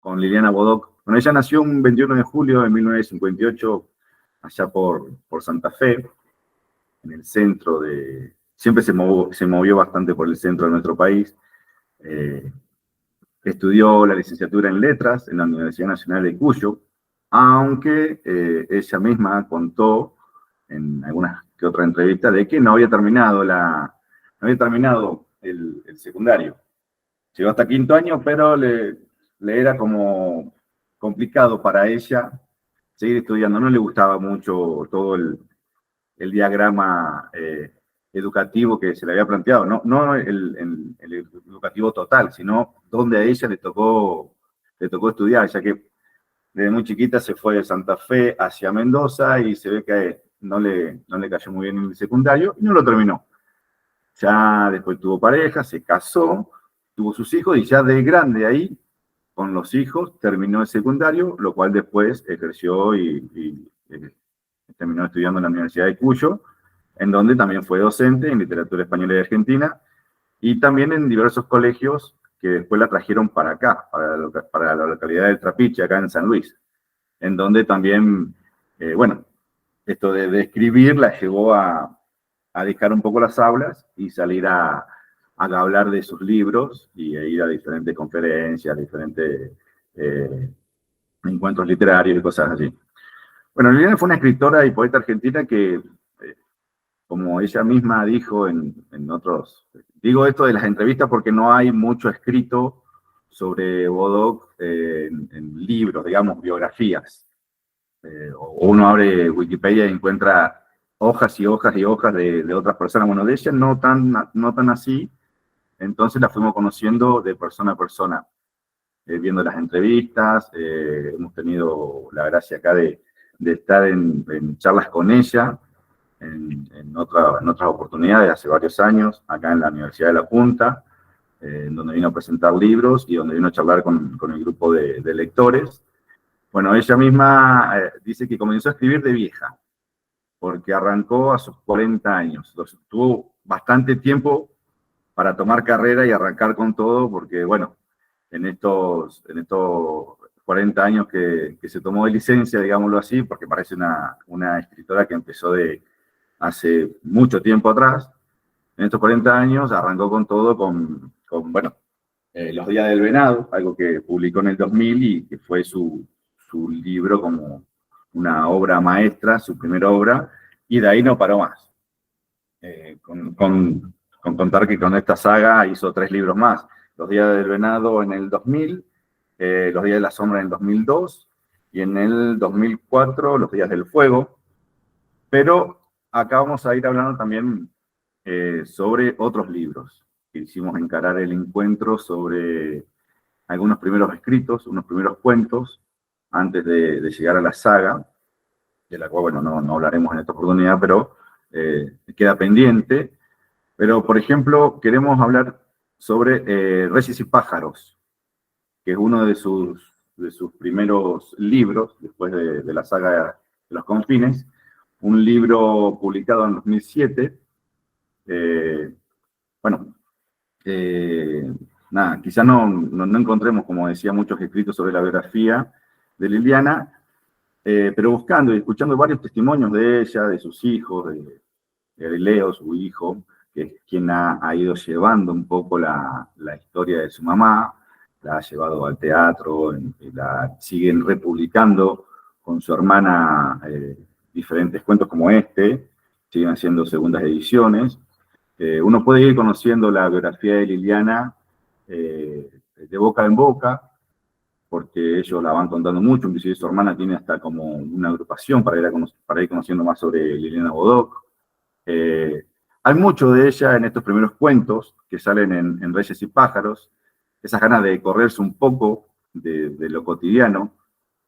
con Liliana Bodoc. Bueno, ella nació un 21 de julio de 1958, allá por Santa Fe, en el centro de... Siempre se movió bastante por el centro de nuestro país. Estudió la licenciatura en Letras en la Universidad Nacional de Cuyo, aunque ella misma contó en algunas que otra entrevista de que no había terminado el secundario. Llegó hasta quinto año, pero le era como complicado para ella seguir estudiando. No le gustaba mucho todo el diagrama educativo que se le había planteado. No el educativo total, sino donde a ella le tocó estudiar, ya que desde muy chiquita se fue de Santa Fe hacia Mendoza y se ve que no le cayó muy bien en el secundario y no lo terminó. Ya después tuvo pareja, se casó, tuvo sus hijos y ya de grande ahí, con los hijos, terminó el secundario, lo cual después ejerció y terminó estudiando en la Universidad de Cuyo, en donde también fue docente en literatura española y argentina, y también en diversos colegios que después la trajeron para acá, para la localidad del Trapiche, acá en San Luis, en donde también, bueno, esto de escribir la llevó a dejar un poco las aulas y salir a hablar de sus libros y a ir a diferentes conferencias, diferentes encuentros literarios y cosas así. Bueno, Liliana fue una escritora y poeta argentina que, como ella misma dijo en otros... Digo esto de las entrevistas porque no hay mucho escrito sobre Bodoc en libros, digamos, biografías. O uno abre Wikipedia y encuentra hojas y hojas y hojas de otras personas. Bueno, de ella no tan así, entonces la fuimos conociendo de persona a persona, viendo las entrevistas, hemos tenido la gracia acá de estar en charlas con ella, en otras oportunidades, hace varios años, acá en la Universidad de La Punta, donde vino a presentar libros y donde vino a charlar con el grupo de lectores. Bueno, ella misma dice que comenzó a escribir de vieja, porque arrancó a sus 40 años. Entonces, tuvo bastante tiempo para tomar carrera y arrancar con todo, porque, bueno, en estos 40 años que se tomó de licencia, digámoslo así, porque parece una escritora que empezó de hace mucho tiempo atrás, en estos 40 años arrancó con todo, bueno, Los Días del Venado, algo que publicó en el 2000 y que fue su libro como una obra maestra, su primera obra, y de ahí no paró más. Con contar que con esta saga hizo 3 libros más. Los Días del Venado en el 2000, Los Días de la Sombra en el 2002, y en el 2004 Los Días del Fuego. Pero acá vamos a ir hablando también sobre otros libros. Quisimos encarar el encuentro sobre algunos primeros escritos, unos primeros cuentos, antes de llegar a la saga, de la cual, bueno, no hablaremos en esta oportunidad, pero queda pendiente. Pero, por ejemplo, queremos hablar sobre Reyes y Pájaros, que es uno de sus primeros libros, después de la saga de Los Confines, un libro publicado en 2007. Bueno, nada, quizá no encontremos, como decía, muchos escritos sobre la biografía de Liliana, pero buscando y escuchando varios testimonios de ella, de sus hijos, de Leo, su hijo, que es quien ha ido llevando un poco la historia de su mamá, la ha llevado al teatro, la siguen republicando con su hermana diferentes cuentos como este, siguen haciendo segundas ediciones. Uno puede ir conociendo la biografía de Liliana de boca en boca, porque ellos la van contando mucho, inclusive su hermana tiene hasta como una agrupación para ir conociendo más sobre Liliana Bodoc. Hay mucho de ella en estos primeros cuentos que salen en Reyes y Pájaros, esas ganas de correrse un poco de lo cotidiano,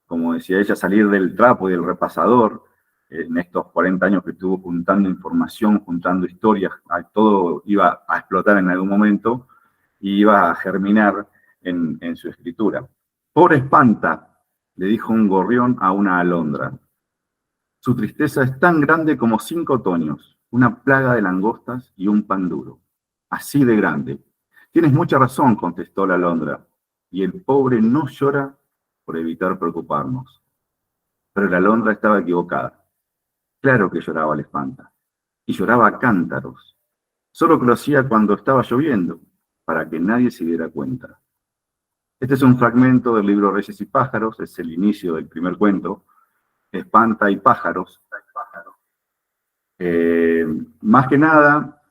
como decía ella, salir del trapo y del repasador, en estos 40 años que estuvo juntando información, juntando historias, todo iba a explotar en algún momento y iba a germinar en su escritura. Pobre espanta, le dijo un gorrión a una alondra. Su tristeza es tan grande como 5 otoños, una plaga de langostas y un pan duro. Así de grande. Tienes mucha razón, contestó la alondra. Y el pobre no llora por evitar preocuparnos. Pero la alondra estaba equivocada. Claro que lloraba la espanta, y lloraba a cántaros, solo que lo hacía cuando estaba lloviendo, para que nadie se diera cuenta. Este es un fragmento del libro Reyes y Pájaros, es el inicio del primer cuento, Espanta y Pájaros. Más que nada,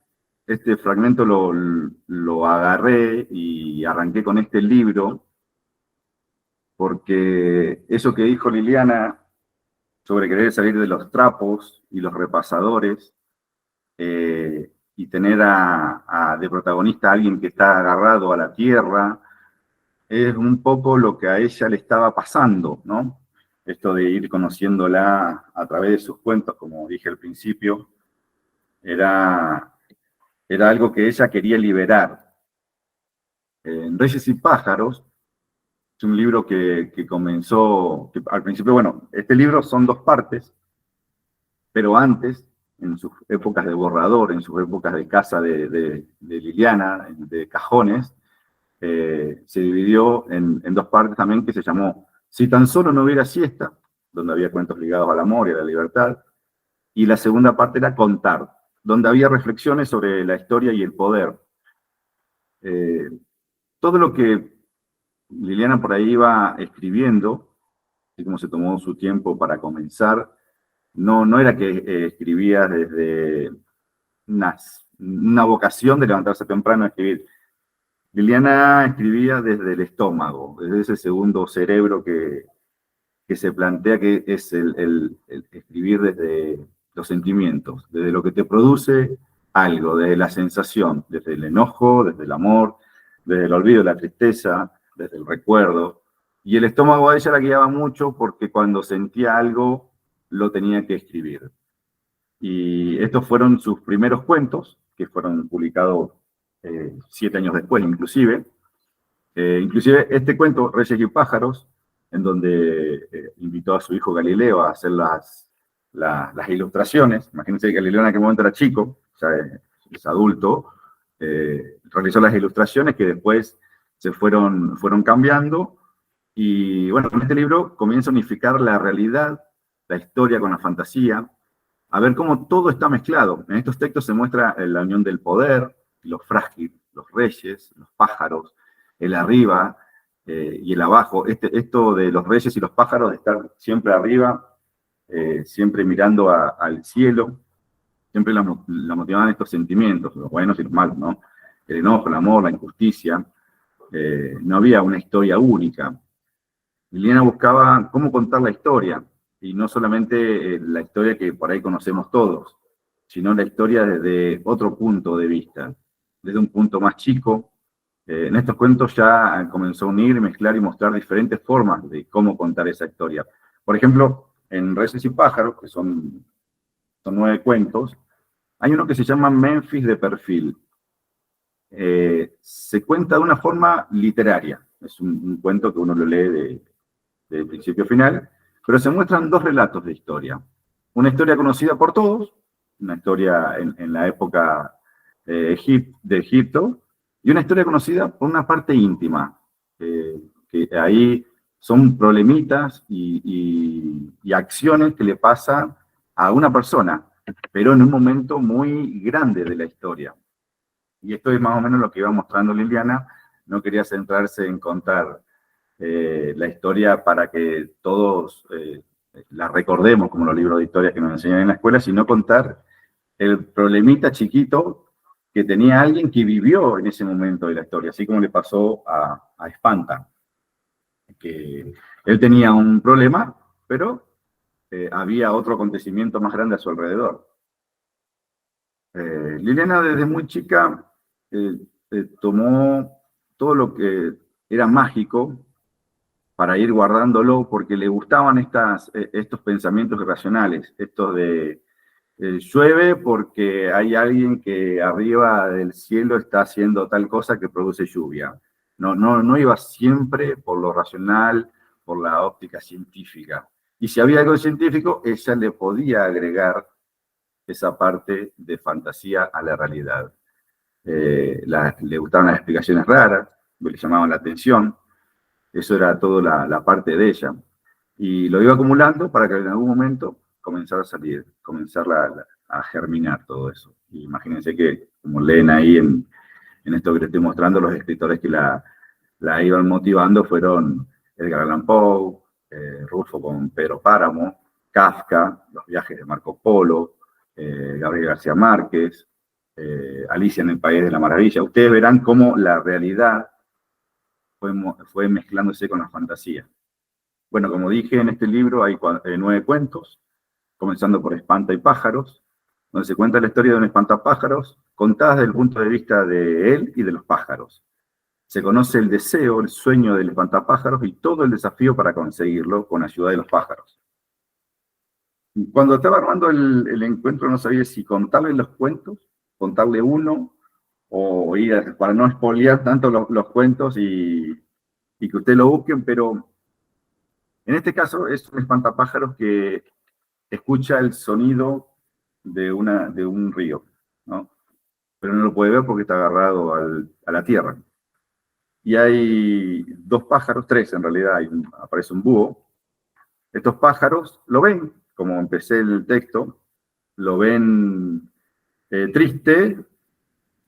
este fragmento lo agarré y arranqué con este libro, porque eso que dijo Liliana sobre querer salir de los trapos y los repasadores, y tener de protagonista a alguien que está agarrado a la tierra, es un poco lo que a ella le estaba pasando, ¿no? Esto de ir conociéndola a través de sus cuentos, como dije al principio, era algo que ella quería liberar. En Reyes y Pájaros, es un libro que comenzó, que al principio, bueno, este libro son dos partes, pero antes, en sus épocas de borrador, en sus épocas de casa de Liliana, de cajones, se dividió en dos partes también que se llamó Si tan solo no hubiera siesta, donde había cuentos ligados al amor y a la libertad, y la segunda parte era Contar, donde había reflexiones sobre la historia y el poder. Todo lo que Liliana por ahí iba escribiendo, así como se tomó su tiempo para comenzar, no era que escribía desde una vocación de levantarse temprano a escribir. Liliana escribía desde el estómago, desde ese segundo cerebro que se plantea que es el escribir desde los sentimientos, desde lo que te produce algo, desde la sensación, desde el enojo, desde el amor, desde el olvido, la tristeza, desde el recuerdo. Y el estómago a ella la guiaba mucho porque cuando sentía algo lo tenía que escribir. Y estos fueron sus primeros cuentos, que fueron publicados 7 años después inclusive. Inclusive este cuento, Reyes y Pájaros, en donde invitó a su hijo Galileo a hacer las ilustraciones. Imagínense que Galileo en aquel momento era chico, ya es adulto, realizó las ilustraciones que después se fueron cambiando. Y bueno, con este libro comienza a unificar la realidad, la historia con la fantasía, a ver cómo todo está mezclado. En estos textos se muestra la unión del poder, lo frágil, los reyes, los pájaros, el arriba y el abajo. Esto de los reyes y los pájaros, de estar siempre arriba, siempre mirando al cielo, siempre la motivaban estos sentimientos, los buenos y los malos, ¿no? El enojo, el amor, la injusticia. No había una historia única. Liliana buscaba cómo contar la historia, y no solamente la historia que por ahí conocemos todos, sino la historia desde otro punto de vista, desde un punto más chico. En estos cuentos ya comenzó a unir, mezclar y mostrar diferentes formas de cómo contar esa historia. Por ejemplo, en Reyes y Pájaros, que son 9 cuentos, hay uno que se llama Memphis de perfil. Se cuenta de una forma literaria, es un cuento que uno lo lee de principio a final, pero se muestran dos relatos de historia. Una historia conocida por todos, una historia en la época de Egipto, y una historia conocida por una parte íntima, que ahí son problemitas y acciones que le pasan a una persona, pero en un momento muy grande de la historia. Y esto es más o menos lo que iba mostrando Liliana. No quería centrarse en contar la historia para que todos la recordemos como los libros de historia que nos enseñan en la escuela, sino contar el problemita chiquito que tenía alguien que vivió en ese momento de la historia, así como le pasó a Espanta, que él tenía un problema, pero había otro acontecimiento más grande a su alrededor. Liliana desde muy chica tomó todo lo que era mágico para ir guardándolo, porque le gustaban estos pensamientos irracionales, estos de llueve porque hay alguien que arriba del cielo está haciendo tal cosa que produce lluvia. No iba siempre por lo racional, por la óptica científica. Y si había algo científico, ella le podía agregar esa parte de fantasía a la realidad. Le gustaban las explicaciones raras, le llamaban la atención. Eso era toda la parte de ella. Y lo iba acumulando para que en algún momento comenzara a salir, comenzar a germinar todo eso. Y imagínense que, como leen ahí en esto que les estoy mostrando, los escritores que la iban motivando fueron Edgar Allan Poe, Rulfo con Pedro Páramo, Kafka, Los viajes de Marco Polo, Gabriel García Márquez, Alicia en el País de la Maravilla. Ustedes verán cómo la realidad fue mezclándose con la fantasía. Bueno, como dije, en este libro hay 9 cuentos, comenzando por Espanta y Pájaros, donde se cuenta la historia de un espantapájaros contada desde el punto de vista de él y de los pájaros. Se conoce el deseo, el sueño del espantapájaros y todo el desafío para conseguirlo con ayuda de los pájaros. Cuando estaba armando el encuentro no sabía si contarle los cuentos, contarle uno, o ir para no spoilear tanto los cuentos y que ustedes lo busquen, pero en este caso es un espantapájaros que escucha el sonido de un río, ¿no? Pero no lo puede ver porque está agarrado a la tierra. Y hay 2 pájaros, 3 en realidad, aparece un búho. Estos pájaros lo ven, como empecé el texto, lo ven triste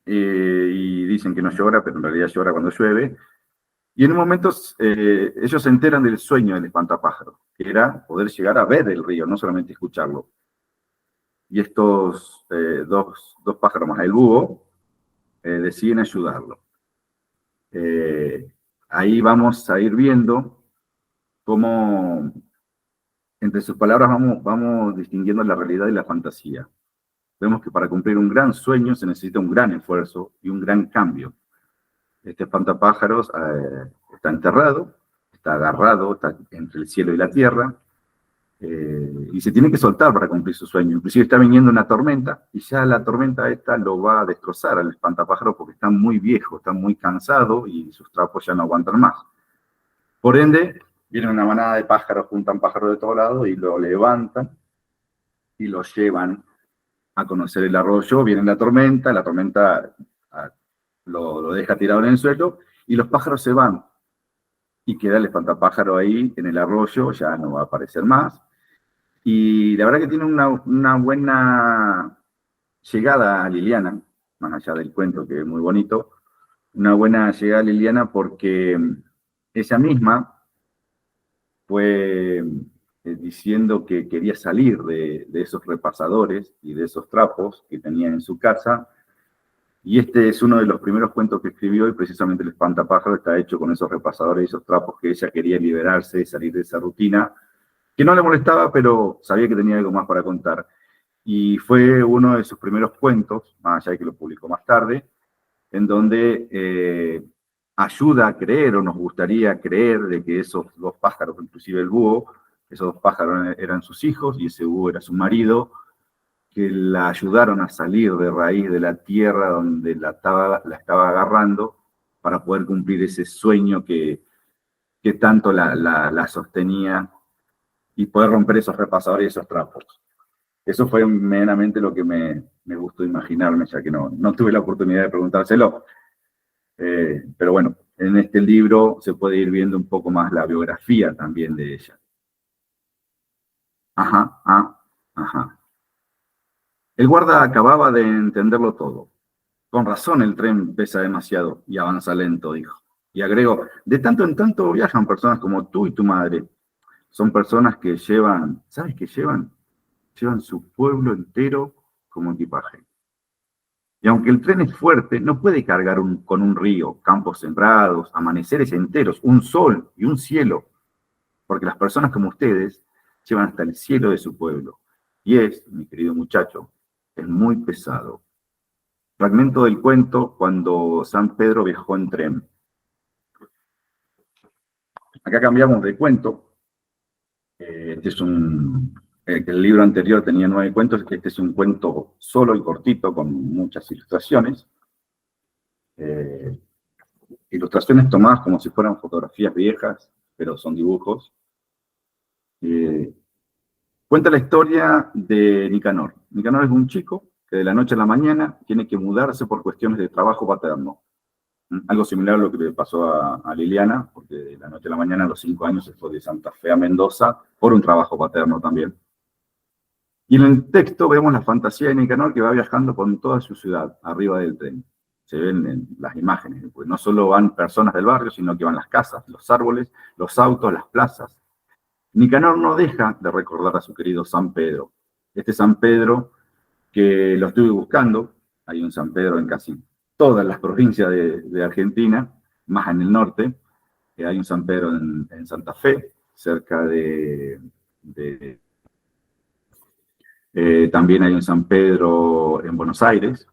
y dicen que no llora, pero en realidad llora cuando llueve. Y en un momento ellos se enteran del sueño del espantapájaros, que era poder llegar a ver el río, no solamente escucharlo. Y estos dos pájaros más el búho deciden ayudarlo. Ahí vamos a ir viendo cómo entre sus palabras vamos distinguiendo la realidad y la fantasía. Vemos que para cumplir un gran sueño se necesita un gran esfuerzo y un gran cambio. Este espantapájaros está enterrado, está agarrado, está entre el cielo y la tierra, y se tiene que soltar para cumplir su sueño. Inclusive está viniendo una tormenta, y ya la tormenta esta lo va a destrozar al espantapájaros porque está muy viejo, está muy cansado y sus trapos ya no aguantan más. Por ende, viene una manada de pájaros, juntan pájaros de todos lados y lo levantan y lo llevan a conocer el arroyo. Viene la tormenta lo deja tirado en el suelo y los pájaros se van. Y queda el espantapájaro ahí en el arroyo, ya no va a aparecer más. Y la verdad que tiene una buena llegada a Liliana, más allá del cuento que es muy bonito, una buena llegada a Liliana porque ella misma fue diciendo que quería salir de esos repasadores y de esos trapos que tenía en su casa. Y este es uno de los primeros cuentos que escribió y precisamente el espantapájaro está hecho con esos repasadores y esos trapos que ella quería liberarse, salir de esa rutina, que no le molestaba, pero sabía que tenía algo más para contar. Y fue uno de sus primeros cuentos, más allá de que lo publicó más tarde, en donde ayuda a creer, o nos gustaría creer, de que esos 2 pájaros, inclusive el búho, esos 2 pájaros eran sus hijos y ese búho era su marido, que la ayudaron a salir de raíz de la tierra donde la estaba agarrando para poder cumplir ese sueño que tanto la sostenía y poder romper esos repasadores y esos trapos. Eso fue meramente lo que me gustó imaginarme, ya que no tuve la oportunidad de preguntárselo. Pero bueno, en este libro se puede ir viendo un poco más la biografía también de ella. Ajá. El guarda acababa de entenderlo todo. Con razón el tren pesa demasiado y avanza lento, dijo. Y agregó, de tanto en tanto viajan personas como tú y tu madre. Son personas que llevan, ¿sabes qué llevan? Llevan su pueblo entero como equipaje. Y aunque el tren es fuerte, no puede cargar con un río, campos sembrados, amaneceres enteros, un sol y un cielo, porque las personas como ustedes llevan hasta el cielo de su pueblo. Y mi querido muchacho, es muy pesado. Fragmento del cuento cuando San Pedro viajó en tren. Acá cambiamos de cuento. Este es el libro anterior tenía 9 cuentos, este es un cuento solo y cortito con muchas ilustraciones. Ilustraciones tomadas como si fueran fotografías viejas, pero son dibujos. Cuenta la historia de Nicanor. Nicanor es un chico que de la noche a la mañana tiene que mudarse por cuestiones de trabajo paterno. Algo similar a lo que le pasó a Liliana, porque de la noche a la mañana a los 5 años se fue de Santa Fe a Mendoza por un trabajo paterno también. Y en el texto vemos la fantasía de Nicanor que va viajando por toda su ciudad, arriba del tren. Se ven en las imágenes, pues no solo van personas del barrio, sino que van las casas, los árboles, los autos, las plazas. Nicanor no deja de recordar a su querido San Pedro. Este San Pedro que lo estuve buscando, hay un San Pedro en casi todas las provincias de Argentina, más en el norte, hay un San Pedro en Santa Fe, cerca también hay un San Pedro en Buenos Aires,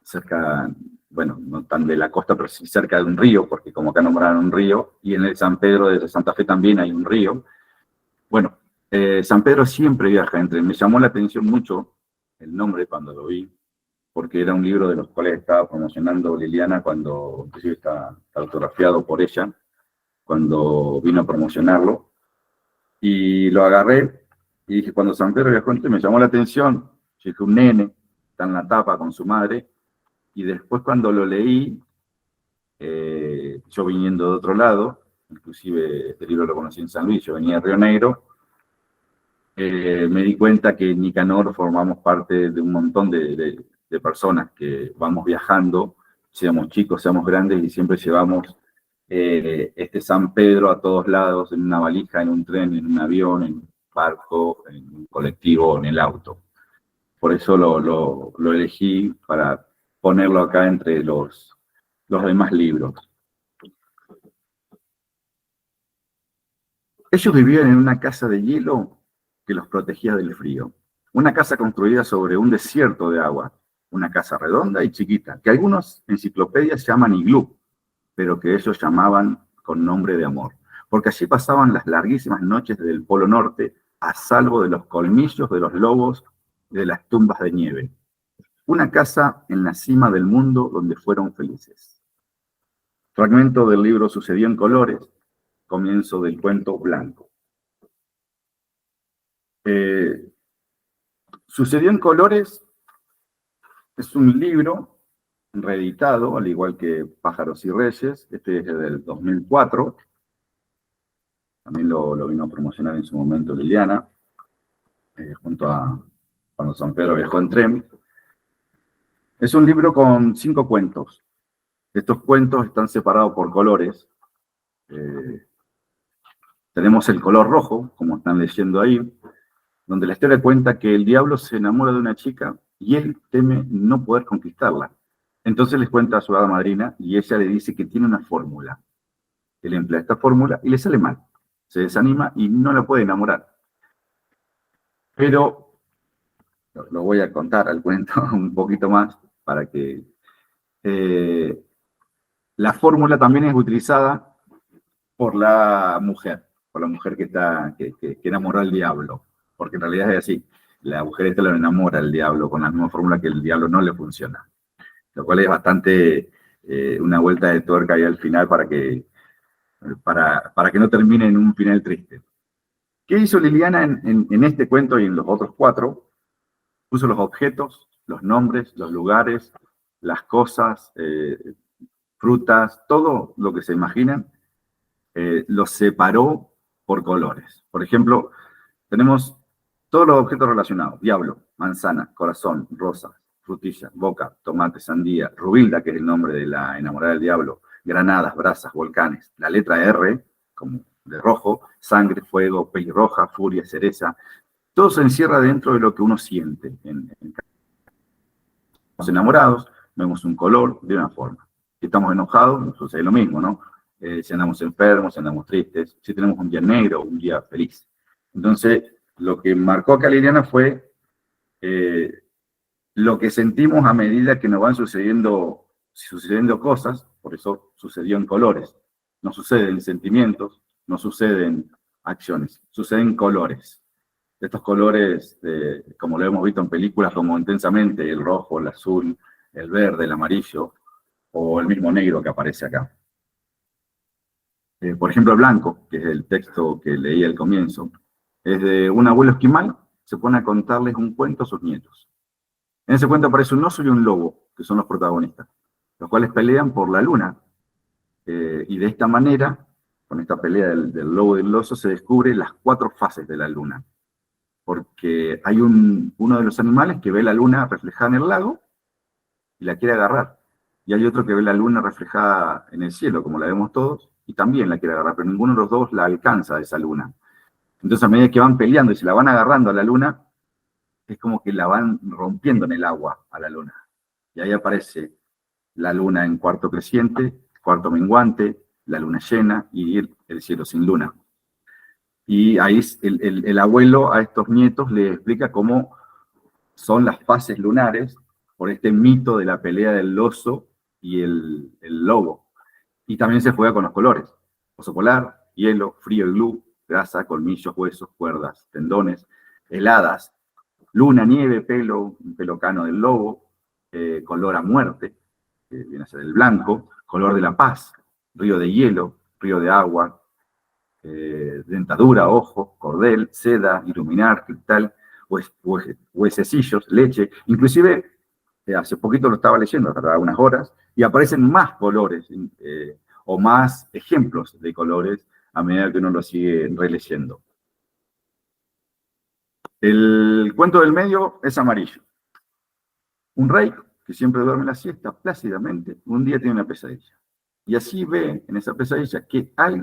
cerca, bueno, no tan de la costa, pero sí cerca de un río, porque como acá nombraron un río, y en el San Pedro de Santa Fe también hay un río. Bueno, San Pedro siempre viaja entre, me llamó la atención mucho el nombre cuando lo vi, porque era un libro de los cuales estaba promocionando Liliana cuando, inclusive está autografiado por ella, cuando vino a promocionarlo, y lo agarré, y dije, cuando San Pedro viajó, me llamó la atención, yo dije, un nene, está en la tapa con su madre, y después cuando lo leí, yo viniendo de otro lado, inclusive este libro lo conocí en San Luis, yo venía de Río Negro, me di cuenta que Nicanor formamos parte de un montón de personas que vamos viajando, seamos chicos, seamos grandes, y siempre llevamos este San Pedro a todos lados, en una valija, en un tren, en un avión, en un barco, en un colectivo, en el auto. Por eso lo elegí para ponerlo acá entre los demás libros. Ellos vivían en una casa de hielo que los protegía del frío. Una casa construida sobre un desierto de agua. Una casa redonda y chiquita, que algunos enciclopedias llaman iglú, pero que ellos llamaban con nombre de amor. Porque allí pasaban las larguísimas noches del Polo Norte, a salvo de los colmillos de los lobos y de las tumbas de nieve. Una casa en la cima del mundo donde fueron felices. Fragmento del libro Sucedió en Colores, comienzo del cuento Blanco. Sucedió en Colores es un libro reeditado, al igual que Pájaros y Reyes. Este es del 2004. También lo vino a promocionar en su momento Liliana, junto a cuando San Pedro viajó en tren. Es un libro con 5 cuentos. Estos cuentos están separados por colores. Tenemos el color rojo, como están leyendo ahí, donde la historia cuenta que el diablo se enamora de una chica y él teme no poder conquistarla. Entonces les cuenta a su hada madrina y ella le dice que tiene una fórmula. Él emplea esta fórmula y le sale mal. Se desanima y no la puede enamorar. Pero lo voy a contar al cuento un poquito más para que la fórmula también es utilizada por la mujer que enamoró al diablo, porque en realidad es así. La mujer esta lo enamora al diablo con la misma fórmula que el diablo no le funciona, lo cual es bastante una vuelta de tuerca ahí al final para que no termine en un final triste. ¿Qué hizo Liliana en este cuento y en los otros 4? Puso los objetos, los nombres, los lugares, las cosas, frutas, todo lo que se imaginan, los separó por colores. Por ejemplo, tenemos todos los objetos relacionados: diablo, manzana, corazón, rosa, frutilla, boca, tomate, sandía, rubilda, que es el nombre de la enamorada del diablo, granadas, brasas, volcanes, la letra R, como de rojo, sangre, fuego, pelirroja, furia, cereza. Todo se encierra dentro de lo que uno siente. Estamos enamorados, vemos un color de una forma. Si estamos enojados, nos sucede lo mismo, ¿no? Si andamos enfermos, si andamos tristes, si tenemos un día negro o un día feliz. Entonces, lo que marcó acá Liliana fue lo que sentimos a medida que nos van sucediendo cosas. Por eso sucedió en colores. No suceden sentimientos, no suceden acciones, suceden colores. Estos colores, como lo hemos visto en películas como Intensamente, el rojo, el azul, el verde, el amarillo, o el mismo negro que aparece acá. Por ejemplo, el blanco, que es el texto que leí al comienzo, es de un abuelo esquimal, se pone a contarles un cuento a sus nietos. En ese cuento aparece un oso y un lobo, que son los protagonistas, los cuales pelean por la luna. Y de esta manera con esta pelea del lobo y del oso, se descubre las 4 fases de la luna. Porque hay uno de los animales que ve la luna reflejada en el lago y la quiere agarrar. Y hay otro que ve la luna reflejada en el cielo, como la vemos todos, y también la quiere agarrar, pero ninguno de los dos la alcanza a esa luna. Entonces, a medida que van peleando y se la van agarrando a la luna, es como que la van rompiendo en el agua a la luna. Y ahí aparece la luna en cuarto creciente, cuarto menguante, la luna llena y el cielo sin luna. Y ahí el abuelo a estos nietos le explica cómo son las fases lunares por este mito de la pelea del oso y el lobo. Y también se juega con los colores. Oso polar, hielo, frío, glú, grasa, colmillos, huesos, cuerdas, tendones, heladas, luna, nieve, pelo, un pelo cano del lobo, color a muerte, que viene a ser el blanco, color de la paz, río de hielo, río de agua, dentadura, ojo, cordel, seda, iluminar, cristal, huesecillos, leche, inclusive hace poquito lo estaba leyendo, hace unas horas, y aparecen más colores o más ejemplos de colores a medida que uno lo sigue releyendo. El cuento del medio es amarillo. Un rey que siempre duerme la siesta plácidamente, un día tiene una pesadilla. Y así ve en esa pesadilla que hay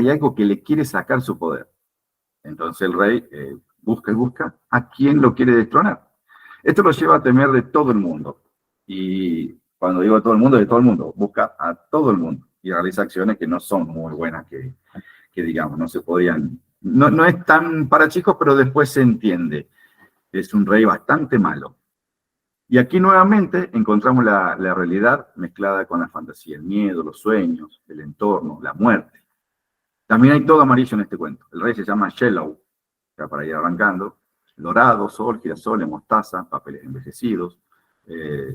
algo que le quiere sacar su poder. Entonces el rey busca y busca a quién lo quiere destronar. Esto lo lleva a temer de todo el mundo. Y cuando digo de todo el mundo, busca a todo el mundo y realiza acciones que no son muy buenas, que digamos, no se podían, no es tan para chicos, pero después se entiende. Es un rey bastante malo. Y aquí nuevamente encontramos la realidad mezclada con la fantasía, el miedo, los sueños, el entorno, la muerte. También hay todo amarillo en este cuento. El rey se llama Yellow, ya para ir arrancando. Dorado, sol, girasoles, mostaza, papeles envejecidos,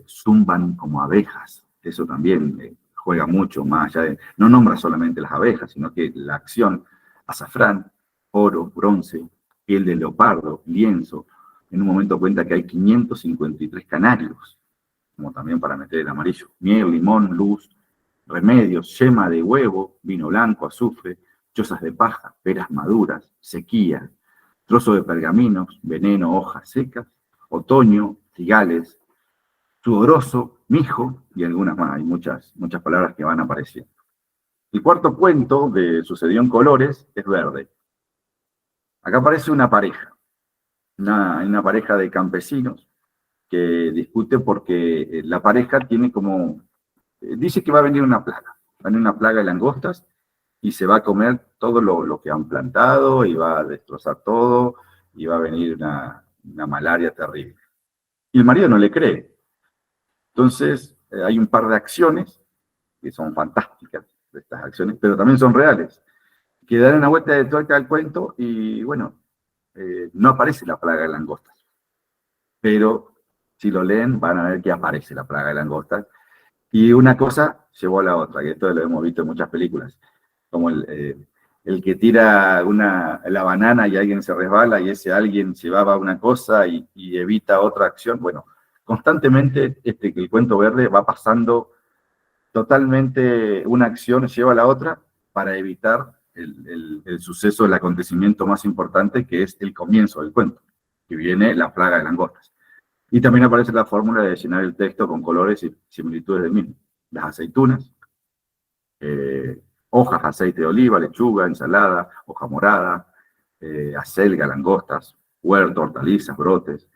zumban como abejas. Eso también juega mucho más allá de... No nombra solamente las abejas, sino que la acción, azafrán, oro, bronce, piel de leopardo, lienzo. En un momento cuenta que hay 553 canarios, como también para meter el amarillo. Miel, limón, luz, remedios, yema de huevo, vino blanco, azufre, chozas de paja, peras maduras, sequía, trozo de pergaminos, veneno, hojas secas, otoño, cigales, sudoroso, mijo y algunas más. Hay muchas palabras que van apareciendo. El cuarto cuento de Sucedió en Colores es verde. Acá aparece una pareja, una pareja de campesinos que discute porque la pareja tiene como, dice que va a venir una plaga, va a venir una plaga de langostas y se va a comer todo lo que han plantado y va a destrozar todo y va a venir una malaria terrible. Y el marido no le cree. Entonces hay un par de acciones que son fantásticas, de estas acciones, pero también son reales, que dan una vuelta de tuerca al cuento y bueno, no aparece la plaga de langostas. Pero si lo leen van a ver que aparece la plaga de langostas. Y una cosa llevó a la otra, que esto lo hemos visto en muchas películas, como el que tira la banana y alguien se resbala y ese alguien llevaba una cosa y evita otra acción. Bueno, constantemente el cuento verde va pasando totalmente una acción, lleva a la otra para evitar el suceso, el acontecimiento más importante que es el comienzo del cuento, que viene la plaga de langostas. Y también aparece la fórmula de llenar el texto con colores y similitudes del mismo. Las aceitunas, hojas, aceite de oliva, lechuga, ensalada, hoja morada, acelga, langostas, huerto, hortalizas, brotes,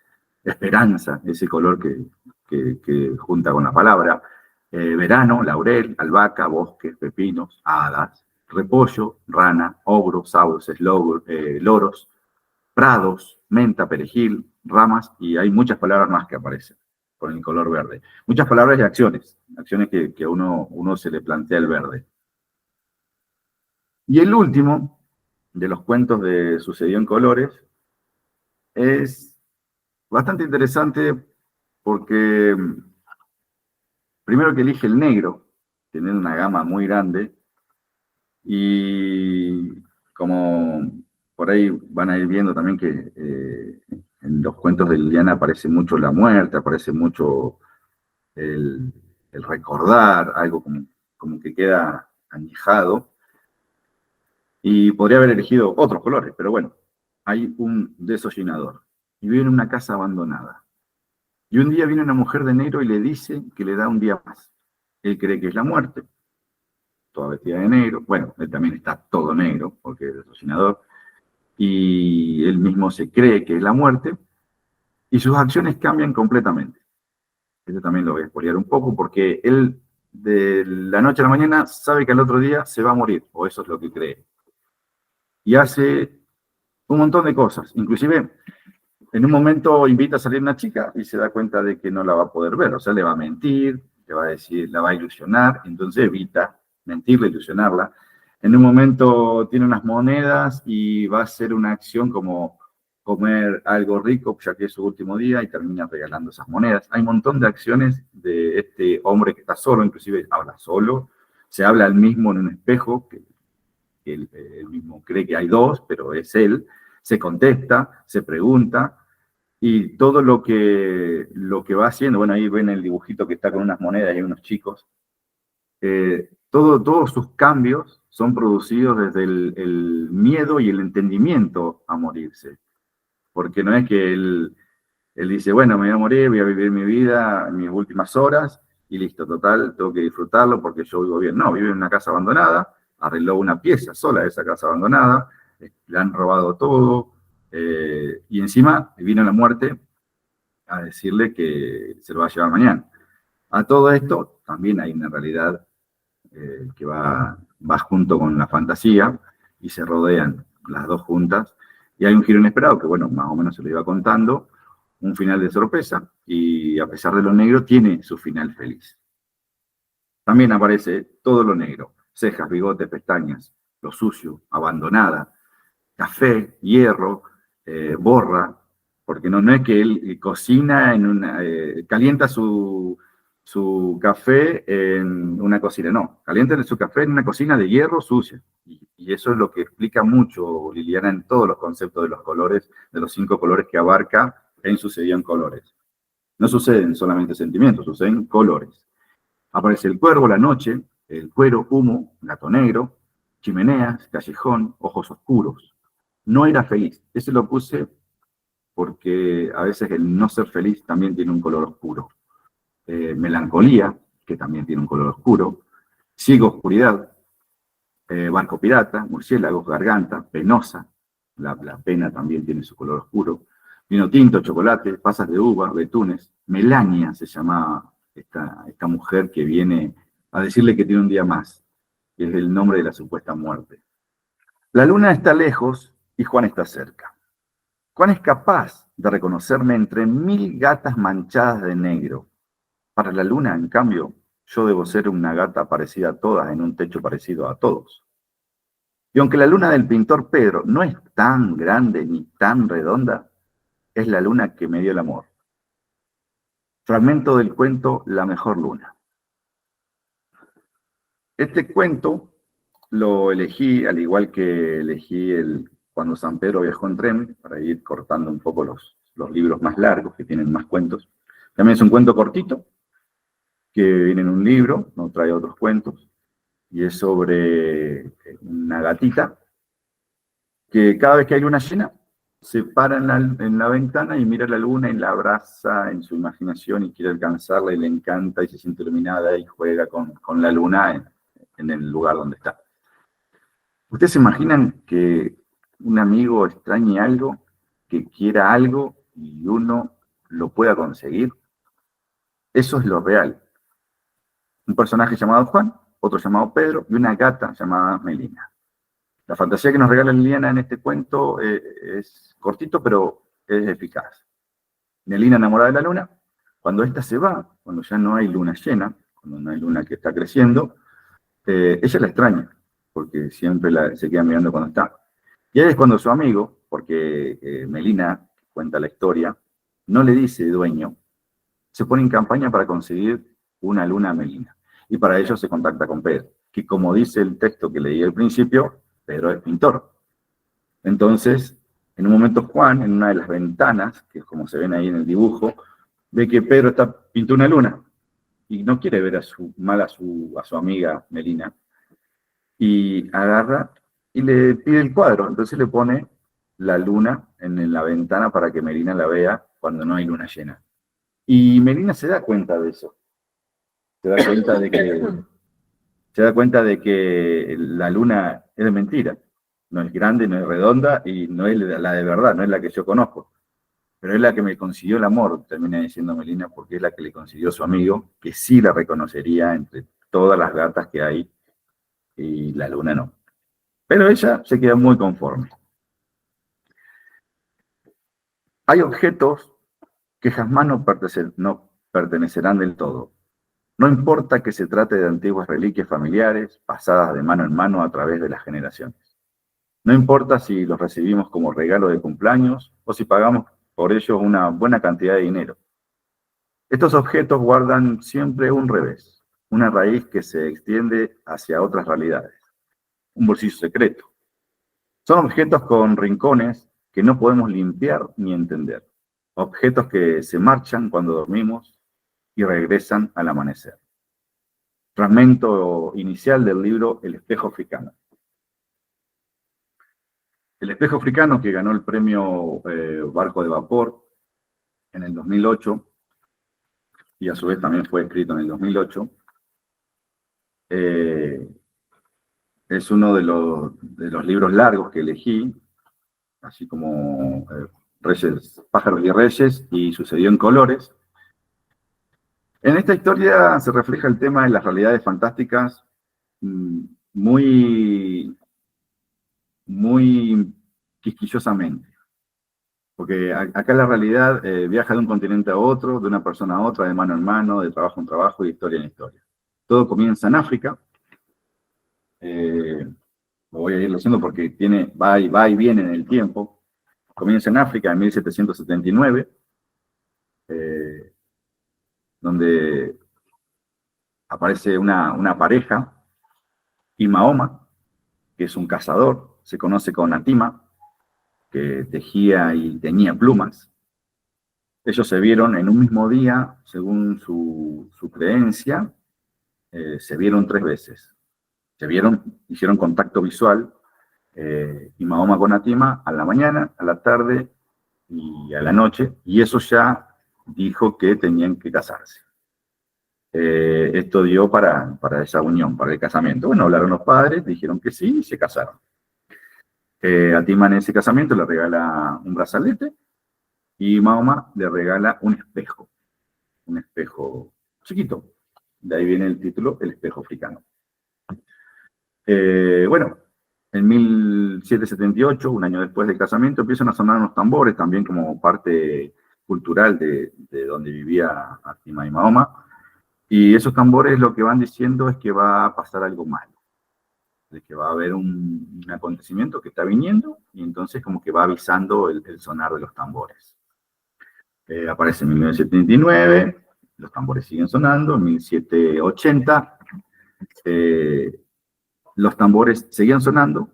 esperanza, ese color que junta con la palabra, verano, laurel, albahaca, bosques, pepinos, hadas, repollo, rana, ogro, sauces, loros, prados, menta, perejil, ramas, y hay muchas palabras más que aparecen con el color verde. Muchas palabras y acciones que uno se le plantea el verde. Y el último de los cuentos de Sucedió en Colores es bastante interesante porque primero que elige el negro, tiene una gama muy grande, y como por ahí van a ir viendo también que en los cuentos de Liliana aparece mucho la muerte, aparece mucho el recordar, algo como que queda añejado. Y podría haber elegido otros colores, pero bueno, hay un desollinador. Y vive en una casa abandonada. Y un día viene una mujer de negro y le dice que le da un día más. Él cree que es la muerte, toda vestida de negro. Bueno, él también está todo negro, porque es desollinador. Y él mismo se cree que es la muerte. Y sus acciones cambian completamente. Eso también lo voy a spoilear un poco, porque él de la noche a la mañana sabe que al otro día se va a morir, o eso es lo que cree. Y hace un montón de cosas. Inclusive, en un momento invita a salir una chica y se da cuenta de que no la va a poder ver. O sea, le va a mentir, le va a decir, la va a ilusionar, entonces evita mentirle, ilusionarla. En un momento tiene unas monedas y va a hacer una acción como comer algo rico, ya que es su último día, y termina regalando esas monedas. Hay un montón de acciones de este hombre que está solo, inclusive habla solo, se habla al mismo en un espejo, que él mismo cree que hay dos, pero es él, se contesta, se pregunta, y todo lo que va haciendo, bueno, ahí ven el dibujito que está con unas monedas y unos chicos, todos sus cambios son producidos desde el miedo y el entendimiento a morirse, porque no es que él dice, bueno, me voy a morir, voy a vivir mi vida, mis últimas horas, y listo, total, tengo que disfrutarlo porque yo vivo bien. No, vive en una casa abandonada, arregló una pieza sola de esa casa abandonada, le han robado todo, y encima vino la muerte a decirle que se lo va a llevar mañana. A todo esto también hay una realidad que va junto con la fantasía y se rodean las dos juntas. Y hay un giro inesperado que, bueno, más o menos se lo iba contando, un final de sorpresa y a pesar de lo negro tiene su final feliz. También aparece todo lo negro, cejas, bigotes, pestañas, lo sucio, abandonada, café, hierro, borra, porque no es que él cocina en calienta su café en una cocina, no, calienta su café en una cocina de hierro sucia. Y eso es lo que explica mucho Liliana en todos los conceptos de los colores, de los 5 colores que abarca en Sucedió en Colores. No suceden solamente sentimientos, suceden colores. Aparece el cuervo, la noche, el cuero, humo, gato negro, chimeneas, callejón, ojos oscuros. No era feliz. Ese lo puse porque a veces el no ser feliz también tiene un color oscuro. Melancolía, que también tiene un color oscuro. Ciego, oscuridad. Barco pirata, murciélagos, garganta, penosa. La pena también tiene su color oscuro. Vino tinto, chocolate, pasas de uva, betunes. Melania se llama esta mujer que viene a decirle que tiene un día más. Que es el nombre de la supuesta muerte. La luna está lejos y Juan está cerca. Juan es capaz de reconocerme entre 1000 gatas manchadas de negro. Para la luna, en cambio, yo debo ser una gata parecida a todas en un techo parecido a todos. Y aunque la luna del pintor Pedro no es tan grande ni tan redonda, es la luna que me dio el amor. Fragmento del cuento La mejor luna. Este cuento lo elegí, al igual que elegí Cuando San Pedro viajó en tren, para ir cortando un poco los libros más largos, que tienen más cuentos. También es un cuento cortito, que viene en un libro, no trae otros cuentos, y es sobre una gatita que cada vez que hay luna llena, se para en la ventana y mira la luna y la abraza en su imaginación y quiere alcanzarla y le encanta y se siente iluminada y juega con la luna en el lugar donde está. ¿Ustedes se imaginan que un amigo extrañe algo, que quiera algo y uno lo pueda conseguir? Eso es lo real. Un personaje llamado Juan, otro llamado Pedro y una gata llamada Melina. La fantasía que nos regala Liliana en este cuento es cortito, pero es eficaz. Melina enamorada de la luna, cuando ésta se va, cuando ya no hay luna llena, cuando no hay luna que está creciendo, ella la extraña, porque siempre se queda mirando cuando está. Y ahí es cuando su amigo, porque Melina cuenta la historia, no le dice dueño, se pone en campaña para conseguir una luna a Melina. Y para ello se contacta con Pedro, que como dice el texto que leí al principio, Pedro es pintor. Entonces, en un momento Juan, en una de las ventanas, que es como se ven ahí en el dibujo, ve que Pedro está pintando una luna y no quiere ver mal a su amiga Melina. Y agarra y le pide el cuadro. Entonces le pone la luna en la ventana para que Melina la vea cuando no hay luna llena. Y Melina se da cuenta de eso. Se da cuenta de que, se da cuenta de que la luna es de mentira. No es grande, no es redonda y no es la de verdad, no es la que yo conozco. Pero es la que me consiguió el amor, termina diciendo Melina, porque es la que le consiguió su amigo, que sí la reconocería entre todas las gatas que hay, y la luna no. Pero ella se queda muy conforme. Hay objetos que jamás no pertenecerán del todo. No importa que se trate de antiguas reliquias familiares, pasadas de mano en mano a través de las generaciones. No importa si los recibimos como regalo de cumpleaños o si pagamos por ellos una buena cantidad de dinero. Estos objetos guardan siempre un revés, una raíz que se extiende hacia otras realidades, un bolsillo secreto. Son objetos con rincones que no podemos limpiar ni entender. Objetos que se marchan cuando dormimos y regresan al amanecer. Fragmento inicial del libro El espejo africano. El espejo africano, que ganó el premio Barco de Vapor en el 2008, y a su vez también fue escrito en el 2008, es uno de los libros largos que elegí, así como Reyes, Pájaros y Reyes, y Sucedió en Colores. En esta historia se refleja el tema de las realidades fantásticas muy, muy quisquillosamente. Porque acá la realidad viaja de un continente a otro, de una persona a otra, de mano en mano, de trabajo en trabajo, de historia en historia. Todo comienza en África. Lo voy a ir leyendo porque va y viene en el tiempo. Comienza en África en 1779, donde aparece una pareja, y Mahoma, que es un cazador, se conoce con Atima, que tejía y teñía plumas. Ellos se vieron en un mismo día, según su creencia, se vieron 3 veces. Se vieron, hicieron contacto visual, y Mahoma con Atima a la mañana, a la tarde y a la noche, y eso ya dijo que tenían que casarse. Esto dio para esa unión, para el casamiento. Bueno, hablaron los padres, dijeron que sí y se casaron. Atima en ese casamiento le regala un brazalete y Mahoma le regala un espejo chiquito. De ahí viene el título, El espejo africano. Bueno, en 1778, un año después del casamiento, empiezan a sonar unos tambores, también como parte cultural de donde vivía Atima y Mahoma. Y esos tambores lo que van diciendo es que va a pasar algo malo, de que va a haber un acontecimiento que está viniendo, y entonces como que va avisando el sonar de los tambores. Aparece en 1979, los tambores siguen sonando, en 1780 los tambores seguían sonando,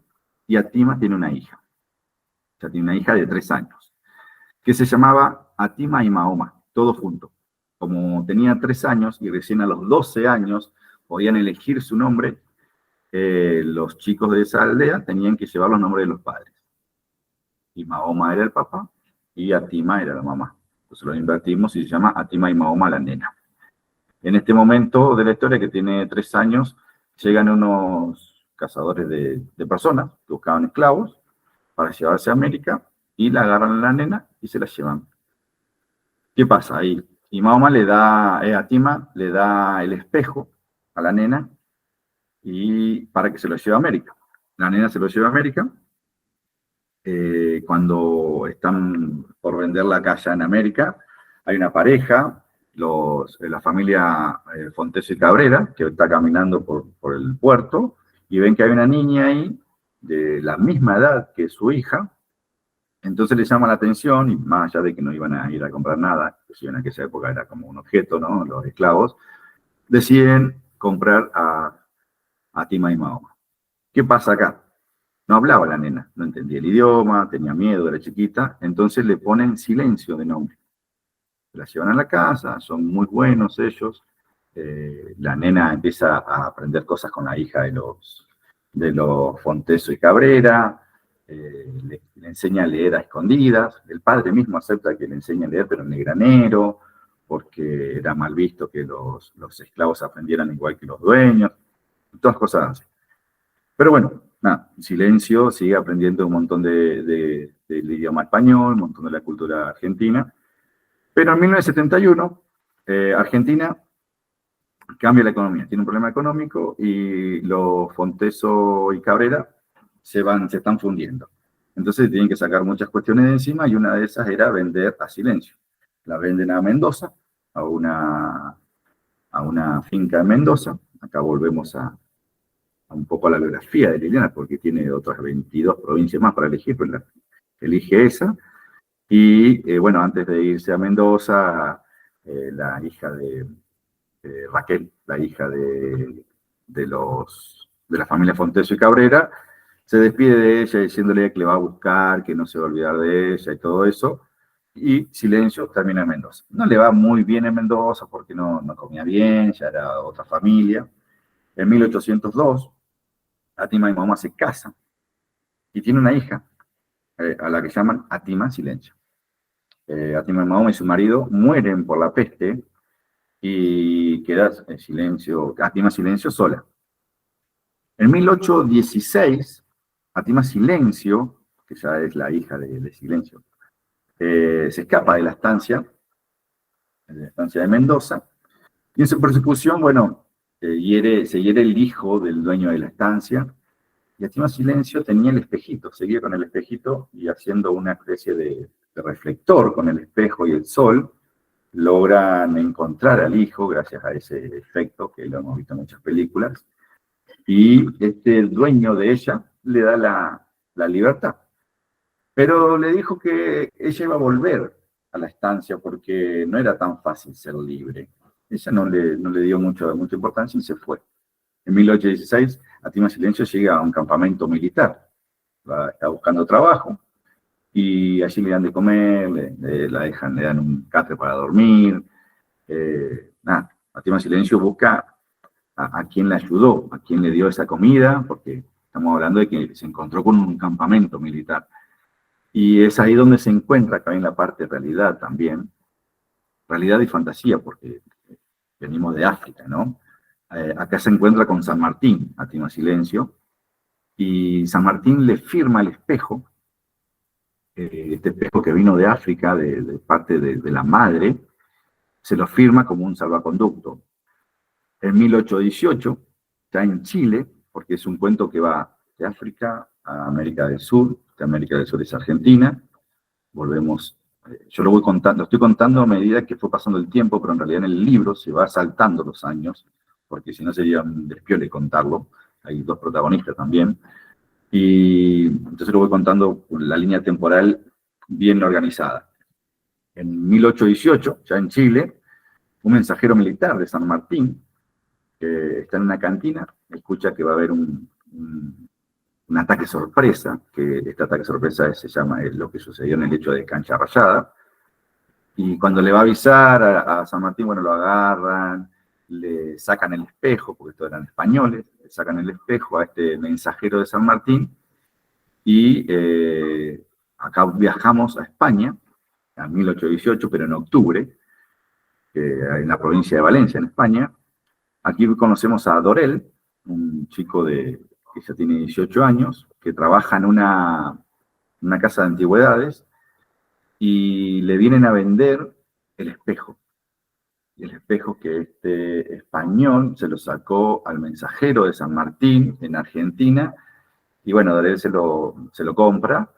y Atima tiene una hija. O sea, tiene una hija de 3 años, que se llamaba Atima y Mahoma, todo junto. Como tenía 3 años y recién a los 12 años podían elegir su nombre, los chicos de esa aldea tenían que llevar los nombres de los padres. Y Mahoma era el papá y Atima era la mamá. Entonces lo invertimos y se llama Atima y Mahoma la nena. En este momento de la historia, que tiene 3 años, llegan unos cazadores de personas que buscaban esclavos para llevarse a América, y la agarran a la nena y se la llevan. ¿Qué pasa ahí? Y Mahoma Atima le da el espejo a la nena y para que se lo lleve a América. La nena se lo lleva a América. Cuando están por vender la casa en América, hay una pareja, la familia Fonteso y Cabrera, que está caminando por el puerto, y ven que hay una niña ahí de la misma edad que su hija. Entonces les llama la atención, y más allá de que no iban a ir a comprar nada, que en aquella época era como un objeto, ¿no? Los esclavos, deciden comprar a Tima y Mahoma. ¿Qué pasa acá? No hablaba la nena, no entendía el idioma, tenía miedo, era chiquita, entonces le ponen Silencio de nombre. La llevan a la casa, son muy buenos ellos. La nena empieza a aprender cosas con la hija de los Fonteso y Cabrera, le enseña a leer a escondidas, el padre mismo acepta que le enseña a leer, pero en el granero, porque era mal visto que los esclavos aprendieran igual que los dueños, todas cosas así. Pero bueno, nada, Silencio sigue aprendiendo un montón del idioma español, un montón de la cultura argentina, pero en 1971, Argentina cambia la economía, tiene un problema económico y los Fonteso y Cabrera se están fundiendo. Entonces tienen que sacar muchas cuestiones de encima y una de esas era vender a Silencio. La venden a Mendoza, a una finca en Mendoza. Acá volvemos a un poco a la biografía de Liliana, porque tiene otras 22 provincias más para elegir, pero elige esa. Y bueno, antes de irse a Mendoza, la hija de Raquel, la hija de la familia Fonteso y Cabrera, se despide de ella diciéndole que le va a buscar, que no se va a olvidar de ella y todo eso. Y Silencio termina en Mendoza. No le va muy bien en Mendoza porque no comía bien, ya era otra familia. En 1802, Atima y Mahoma se casan y tiene una hija, a la que llaman Atima Silencio. Atima y Mahoma y su marido mueren por la peste y queda Atima Silencio sola. En 1816, Atima Silencio, que ya es la hija de Silencio, se escapa de la estancia de Mendoza, y en su persecución, bueno, se hiere el hijo del dueño de la estancia, y Atima Silencio tenía el espejito, seguía con el espejito y haciendo una especie de reflector con el espejo y el sol, logran encontrar al hijo gracias a ese efecto que lo hemos visto en muchas películas, y este dueño de ella le da la libertad. Pero le dijo que ella iba a volver a la estancia porque no era tan fácil ser libre. Ella no le dio mucha importancia y se fue. En 1816, Atima Silencio llega a un campamento militar. Está buscando trabajo y allí le dan de comer, le dan un catre para dormir. Atima Silencio busca a quien le ayudó, a quien le dio esa comida, porque estamos hablando de que se encontró con un campamento militar. Y es ahí donde se encuentra, acá en la parte de realidad también, realidad y fantasía, porque venimos de África, ¿no? Acá se encuentra con San Martín, Atima Silencio, y San Martín le firma el espejo, este espejo que vino de África, de parte de la madre, se lo firma como un salvaconducto. En 1818, ya en Chile, porque es un cuento que va de África a América del Sur, de América del Sur es Argentina, volvemos, yo lo estoy contando a medida que fue pasando el tiempo, pero en realidad en el libro se va saltando los años, porque si no sería un despiole contarlo, hay dos protagonistas también, y entonces lo voy contando con la línea temporal bien organizada. En 1818, ya en Chile, un mensajero militar de San Martín, que está en una cantina, escucha que va a haber un ataque sorpresa, que este ataque sorpresa es lo que sucedió en el hecho de Cancha Rayada, y cuando le va a avisar a San Martín, bueno, lo agarran, le sacan el espejo, porque estos eran españoles, le sacan el espejo a este mensajero de San Martín, y acá viajamos a España, en 1818, pero en octubre, en la provincia de Valencia, en España. Aquí conocemos a Dorel, un chico que ya tiene 18 años, que trabaja en una casa de antigüedades, y le vienen a vender el espejo. Y el espejo que este español se lo sacó al mensajero de San Martín, en Argentina, y bueno, Dorel se lo compra,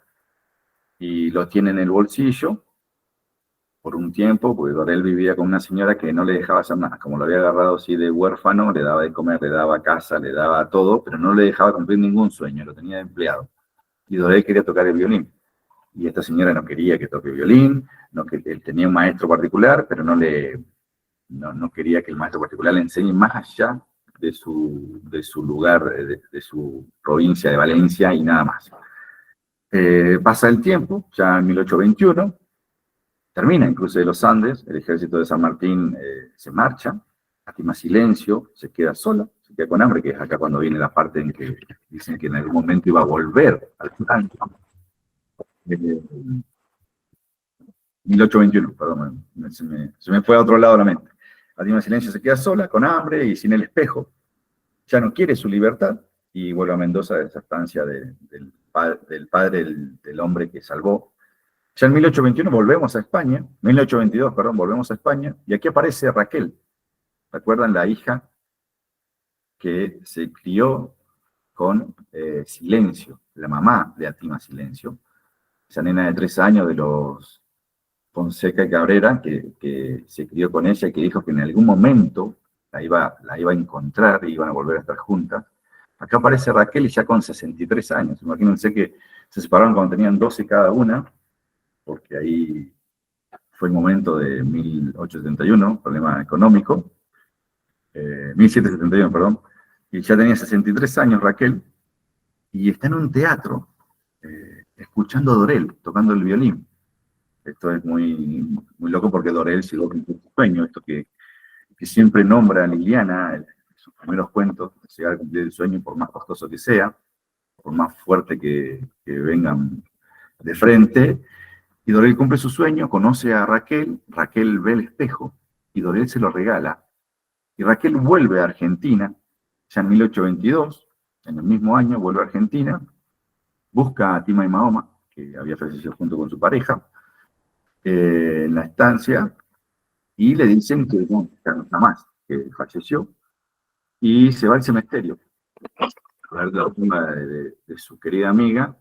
y lo tiene en el bolsillo, por un tiempo, porque Dorel vivía con una señora que no le dejaba hacer nada. Como lo había agarrado así de huérfano, le daba de comer, le daba casa, le daba todo, pero no le dejaba cumplir ningún sueño, lo tenía de empleado. Y Dorel quería tocar el violín. Y esta señora no quería que toque violín, él tenía un maestro particular, pero no quería que el maestro particular le enseñe más allá de su lugar, de su provincia de Valencia y nada más. Pasa el tiempo, ya en 1821, termina el cruce de los Andes, el ejército de San Martín se marcha, Atima Silencio se queda sola, se queda con hambre, que es acá cuando viene la parte en que dicen que en algún momento iba a volver al plan. 1821, perdón, se me fue a otro lado la mente. Atima Silencio se queda sola, con hambre y sin el espejo. Ya no quiere su libertad y vuelve a Mendoza de esa estancia del padre del hombre que salvó. Ya en 1821 volvemos a España, 1822, perdón, volvemos a España, y aquí aparece Raquel. ¿Recuerdan la hija que se crió con Silencio, la mamá de Atima Silencio? Esa nena de 3 años de los Fonseca y Cabrera, que se crió con ella y que dijo que en algún momento la iba a encontrar y iban a volver a estar juntas. Acá aparece Raquel y ya con 63 años. Imagínense que se separaron cuando tenían 12 cada una, porque ahí fue el momento de 1871, problema económico, 1771, perdón, y ya tenía 63 años Raquel, y está en un teatro, escuchando a Dorel, tocando el violín. Esto es muy, muy loco porque Dorel llegó con un sueño, esto que siempre nombra a Liliana en sus primeros cuentos, llegar a cumplir el sueño por más costoso que sea, por más fuerte que vengan de frente. Y Dorel cumple su sueño, conoce a Raquel, Raquel ve el espejo y Dorel se lo regala. Y Raquel vuelve a Argentina, ya en 1822, en el mismo año vuelve a Argentina, busca a Tima y Mahoma, que había fallecido junto con su pareja, en la estancia, y le dicen que no, no está más, que falleció, y se va al cementerio a ver la tumba de su querida amiga.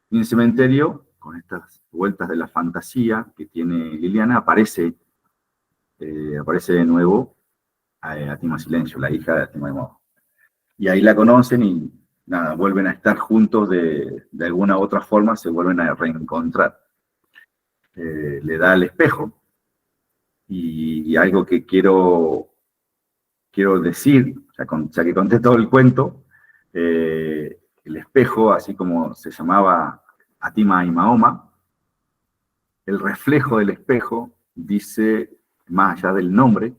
Y en el cementerio, con estas vueltas de la fantasía que tiene Liliana, aparece de nuevo a Tima Silencio, la hija de Atima y Mahoma. Y ahí la conocen y nada, vuelven a estar juntos de alguna u otra forma, se vuelven a reencontrar. Le da el espejo y algo que quiero decir, ya que conté todo el cuento, el espejo, así como se llamaba Atima y Mahoma, el reflejo del espejo dice, más allá del nombre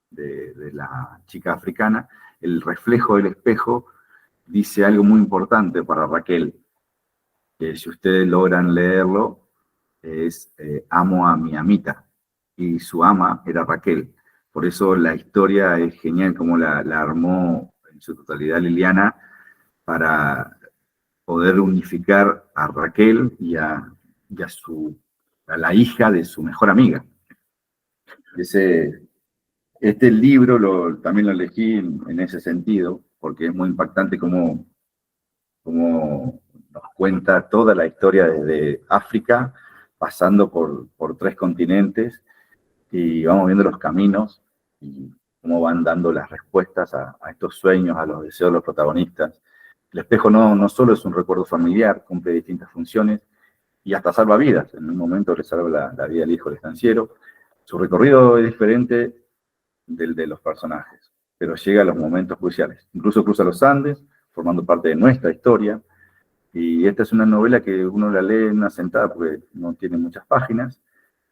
de la chica africana, el reflejo del espejo dice algo muy importante para Raquel, que si ustedes logran leerlo, es amo a mi amita, y su ama era Raquel. Por eso la historia es genial, como la armó en su totalidad Liliana, para poder unificar a Raquel y a la hija de su mejor amiga. Este libro también lo elegí en ese sentido, porque es muy impactante cómo nos cuenta toda la historia desde África, pasando por 3 continentes, y vamos viendo los caminos y cómo van dando las respuestas a estos sueños, a los deseos de los protagonistas. El espejo no solo es un recuerdo familiar, cumple distintas funciones y hasta salva vidas. En un momento le salva la vida al hijo del estanciero. Su recorrido es diferente del de los personajes, pero llega a los momentos cruciales. Incluso cruza los Andes, formando parte de nuestra historia. Y esta es una novela que uno la lee en una sentada porque no tiene muchas páginas.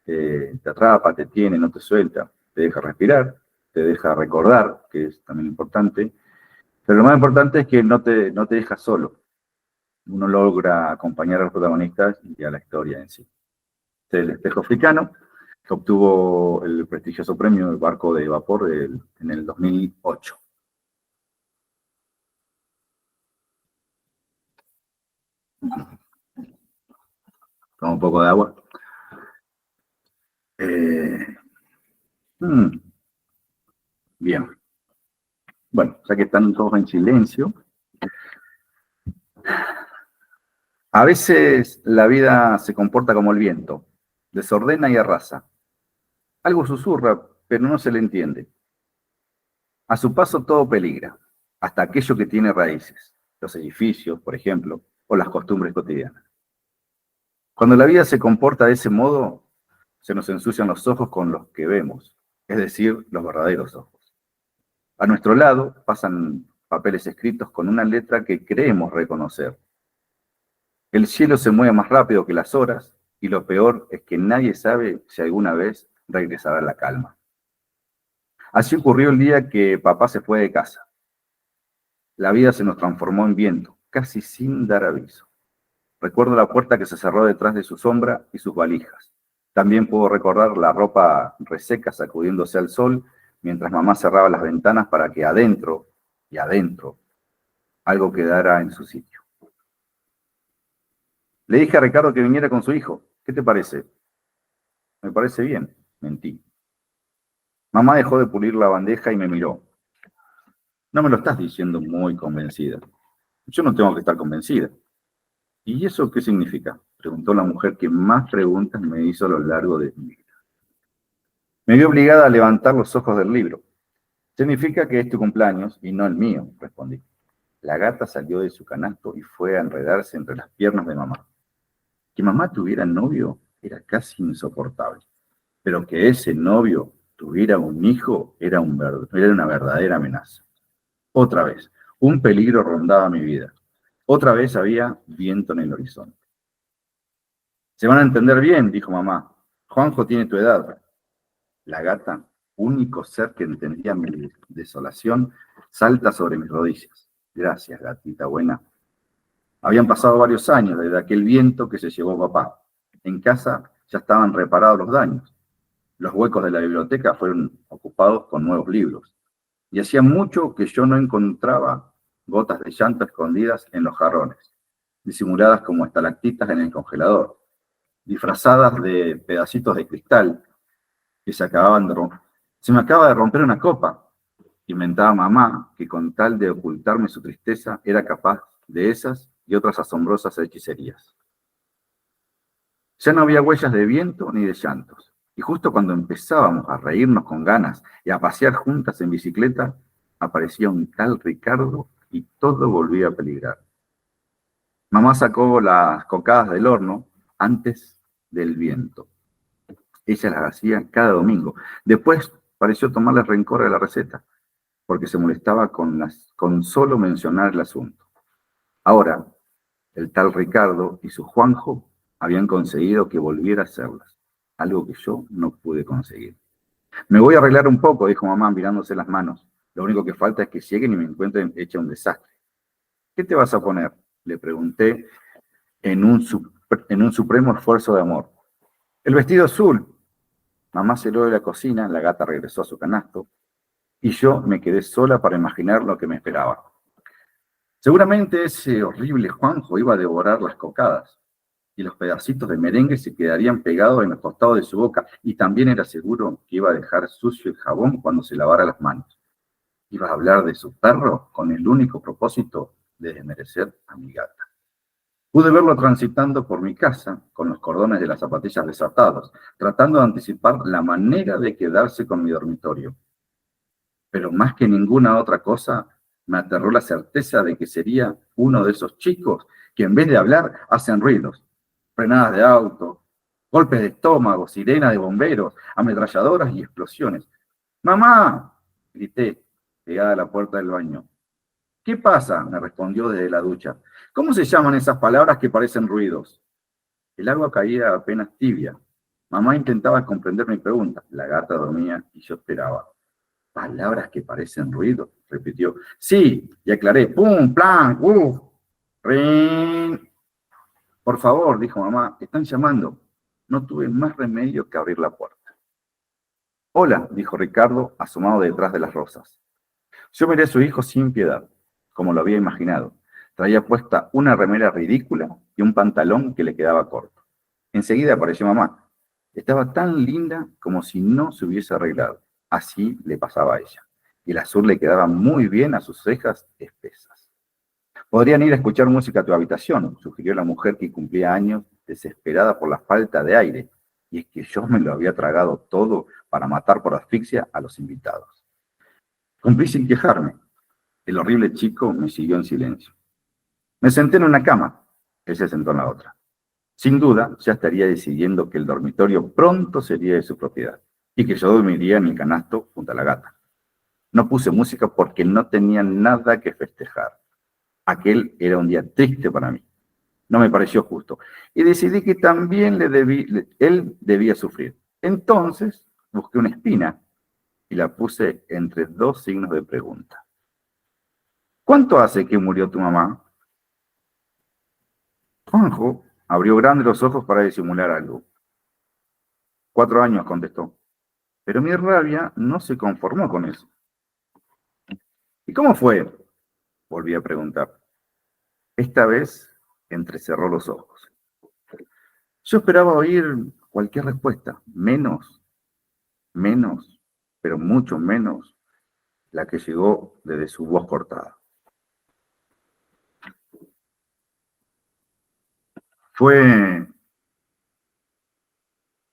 Te atrapa, te tiene, no te suelta, te deja respirar, te deja recordar, que es también importante. Pero lo más importante es que no te deja solo. Uno logra acompañar a los protagonistas y a la historia en sí. Este es El espejo africano, que obtuvo el prestigioso premio del barco de vapor en el 2008. Toma un poco de agua. Bien. Bueno, ya que están todos en silencio, a veces la vida se comporta como el viento, desordena y arrasa. Algo susurra, pero no se le entiende. A su paso todo peligra, hasta aquello que tiene raíces, los edificios, por ejemplo, o las costumbres cotidianas. Cuando la vida se comporta de ese modo, se nos ensucian los ojos con los que vemos, es decir, los verdaderos ojos. A nuestro lado pasan papeles escritos con una letra que creemos reconocer. El cielo se mueve más rápido que las horas, y lo peor es que nadie sabe si alguna vez regresará la calma. Así ocurrió el día que papá se fue de casa. La vida se nos transformó en viento, casi sin dar aviso. Recuerdo la puerta que se cerró detrás de su sombra y sus valijas. También puedo recordar la ropa reseca sacudiéndose al sol mientras mamá cerraba las ventanas para que adentro y adentro algo quedara en su sitio. Le dije a Ricardo que viniera con su hijo. ¿Qué te parece? Me parece bien, mentí. Mamá dejó de pulir la bandeja y me miró. No me lo estás diciendo muy convencida. Yo no tengo que estar convencida. ¿Y eso qué significa? Preguntó la mujer que más preguntas me hizo a lo largo de mi vida. Me vi obligada a levantar los ojos del libro. Significa que es tu cumpleaños y no el mío, respondí. La gata salió de su canasto y fue a enredarse entre las piernas de mamá. Que mamá tuviera novio era casi insoportable, pero que ese novio tuviera un hijo era una verdadera amenaza. Otra vez, un peligro rondaba mi vida. Otra vez había viento en el horizonte. Se van a entender bien, dijo mamá. Juanjo tiene tu edad. La gata, único ser que entendía mi desolación, salta sobre mis rodillas. Gracias, gatita buena. Habían pasado varios años desde aquel viento que se llevó papá. En casa ya estaban reparados los daños. Los huecos de la biblioteca fueron ocupados con nuevos libros. Y hacía mucho que yo no encontraba gotas de llanto escondidas en los jarrones, disimuladas como estalactitas en el congelador, disfrazadas de pedacitos de cristal que se acababan de romper. Se me acaba de romper una copa, inventaba mamá, que con tal de ocultarme su tristeza era capaz de esas y otras asombrosas hechicerías. Ya no había huellas de viento ni de llantos, y justo cuando empezábamos a reírnos con ganas y a pasear juntas en bicicleta, aparecía un tal Ricardo y todo volvía a peligrar. Mamá sacó las cocadas del horno antes del viento. Ella las hacía cada domingo. Después pareció tomarle rencor a la receta, porque se molestaba con solo mencionar el asunto. Ahora, el tal Ricardo y su Juanjo habían conseguido que volviera a hacerlas, algo que yo no pude conseguir. Me voy a arreglar un poco, dijo mamá mirándose las manos. Lo único que falta es que lleguen y me encuentren hecha un desastre. ¿Qué te vas a poner? Le pregunté en un supremo esfuerzo de amor. El vestido azul. Mamá salió de la cocina, la gata regresó a su canasto, y yo me quedé sola para imaginar lo que me esperaba. Seguramente ese horrible Juanjo iba a devorar las cocadas, y los pedacitos de merengue se quedarían pegados en los costados de su boca, y también era seguro que iba a dejar sucio el jabón cuando se lavara las manos. Iba a hablar de su perro con el único propósito de desmerecer a mi gata. Pude verlo transitando por mi casa con los cordones de las zapatillas desatados, tratando de anticipar la manera de quedarse con mi dormitorio. Pero más que ninguna otra cosa, me aterró la certeza de que sería uno de esos chicos que en vez de hablar hacen ruidos, frenadas de auto, golpes de estómago, sirenas de bomberos, ametralladoras y explosiones. ¡Mamá!, grité, pegada a la puerta del baño. ¿Qué pasa?, me respondió desde la ducha. ¿Cómo se llaman esas palabras que parecen ruidos? El agua caía apenas tibia. Mamá intentaba comprender mi pregunta. La gata dormía y yo esperaba. Palabras que parecen ruidos, repitió. Sí, y aclaré. ¡Pum! ¡Plan! ¡Uf! ¡Rin! Por favor, dijo mamá, están llamando. No tuve más remedio que abrir la puerta. Hola, dijo Ricardo, asomado detrás de las rosas. Yo miré a su hijo sin piedad, como lo había imaginado. Traía puesta una remera ridícula y un pantalón que le quedaba corto. Enseguida apareció mamá. Estaba tan linda como si no se hubiese arreglado. Así le pasaba a ella. Y el azul le quedaba muy bien a sus cejas espesas. Podrían ir a escuchar música a tu habitación, sugirió la mujer que cumplía años, desesperada por la falta de aire. Y es que yo me lo había tragado todo para matar por asfixia a los invitados. Cumplí sin quejarme. El horrible chico me siguió en silencio. Me senté en una cama. Él se sentó en la otra. Sin duda, ya estaría decidiendo que el dormitorio pronto sería de su propiedad y que yo dormiría en el canasto junto a la gata. No puse música porque no tenía nada que festejar. Aquel era un día triste para mí. No me pareció justo. Y decidí que también él debía sufrir. Entonces, busqué una espina y la puse entre dos signos de pregunta. ¿Cuánto hace que murió tu mamá? Juanjo abrió grandes los ojos para disimular algo. 4 años, contestó. Pero mi rabia no se conformó con eso. ¿Y cómo fue? Volví a preguntar. Esta vez entrecerró los ojos. Yo esperaba oír cualquier respuesta, menos, pero mucho menos la que llegó desde su voz cortada. Fue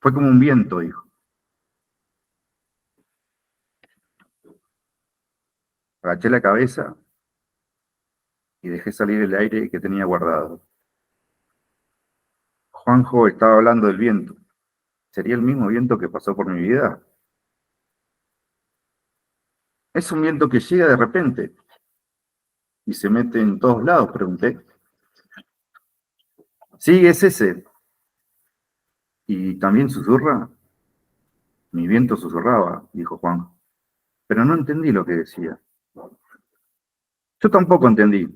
como un viento, dijo. Agaché la cabeza y dejé salir el aire que tenía guardado. Juanjo estaba hablando del viento. ¿Sería el mismo viento que pasó por mi vida? Es un viento que llega de repente y se mete en todos lados, pregunté. Sí, es ese. ¿Y también susurra? Mi viento susurraba, dijo Juan, pero no entendí lo que decía. Yo tampoco entendí.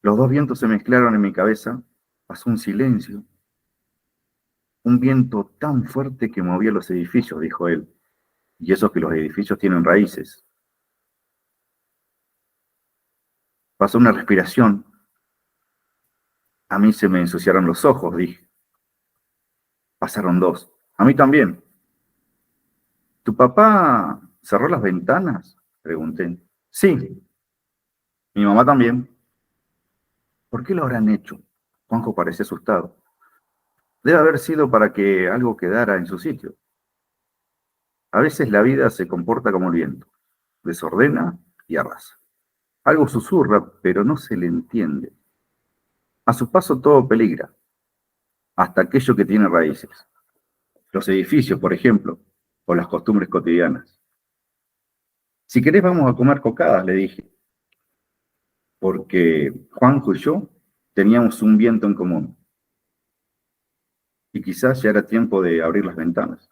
Los dos vientos se mezclaron en mi cabeza, pasó un silencio. Un viento tan fuerte que movía los edificios, dijo él, y eso que los edificios tienen raíces. Pasó una respiración. A mí se me ensuciaron los ojos, dije. Pasaron 2. A mí también. ¿Tu papá cerró las ventanas? Pregunté. Sí. Mi mamá también. ¿Por qué lo habrán hecho? Juanjo parecía asustado. Debe haber sido para que algo quedara en su sitio. A veces la vida se comporta como el viento. Desordena y arrasa. Algo susurra, pero no se le entiende. A su paso todo peligra, hasta aquello que tiene raíces. Los edificios, por ejemplo, o las costumbres cotidianas. Si querés vamos a comer cocadas, le dije, porque Juanjo y yo teníamos un viento en común. Y quizás ya era tiempo de abrir las ventanas.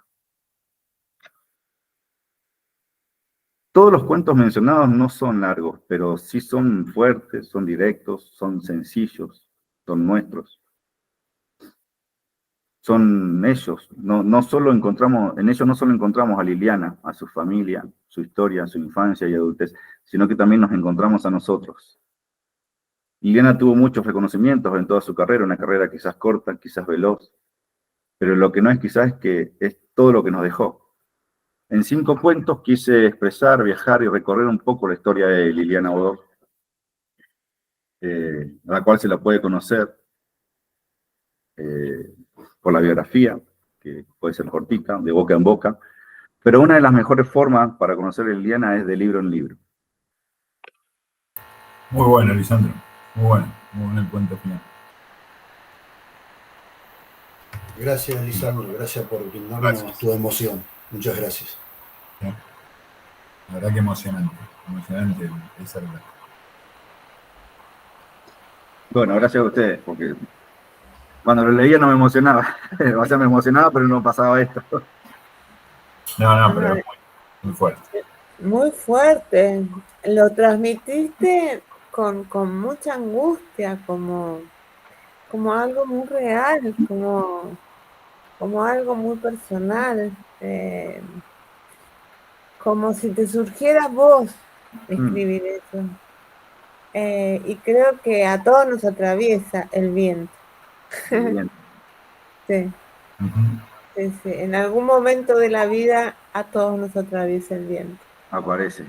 Todos los cuentos mencionados no son largos, pero sí son fuertes, son directos, son sencillos, son nuestros. Son ellos. No solo encontramos, en ellos no solo encontramos a Liliana, a su familia, su historia, su infancia y adultez, sino que también nos encontramos a nosotros. Liliana tuvo muchos reconocimientos en toda su carrera, una carrera quizás corta, quizás veloz, pero lo que no es quizás es que es todo lo que nos dejó. En 5 cuentos quise expresar, viajar y recorrer un poco la historia de Liliana Odó, a la cual se la puede conocer por la biografía, que puede ser cortita, de boca en boca, pero una de las mejores formas para conocer a Liliana es de libro en libro. Muy bueno, Lisandro, muy bueno el cuento final. Gracias, Lisandro, gracias por brindarnos tu emoción. Muchas gracias. Sí. La verdad que emocionante esa verdad. Bueno, gracias a ustedes, porque cuando lo leía no me emocionaba. O sea, me emocionaba, pero no pasaba esto. No, pero muy fuerte. Muy fuerte. Lo transmitiste con mucha angustia, como algo muy real, como algo muy personal. Como si te surgiera vos escribir eso. Y creo que a todos nos atraviesa el viento. Sí. Sí. En algún momento de la vida a todos nos atraviesa el viento. Aparece.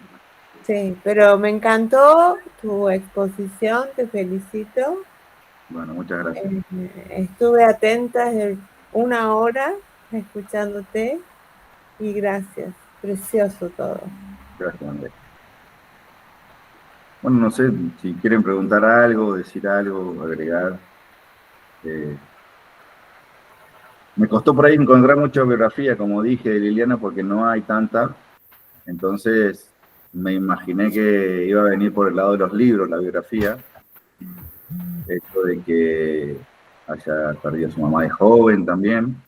Sí, pero me encantó tu exposición, te felicito. Bueno, muchas gracias. Estuve atenta desde 1 hora escuchándote y gracias. Precioso todo. Gracias, Andrés. Bueno, no sé si quieren preguntar algo, decir algo, agregar. Me costó por ahí encontrar mucha biografía, como dije, de Liliana, porque no hay tanta. Entonces me imaginé que iba a venir por el lado de los libros, la biografía. Esto de que haya perdido a su mamá de joven también,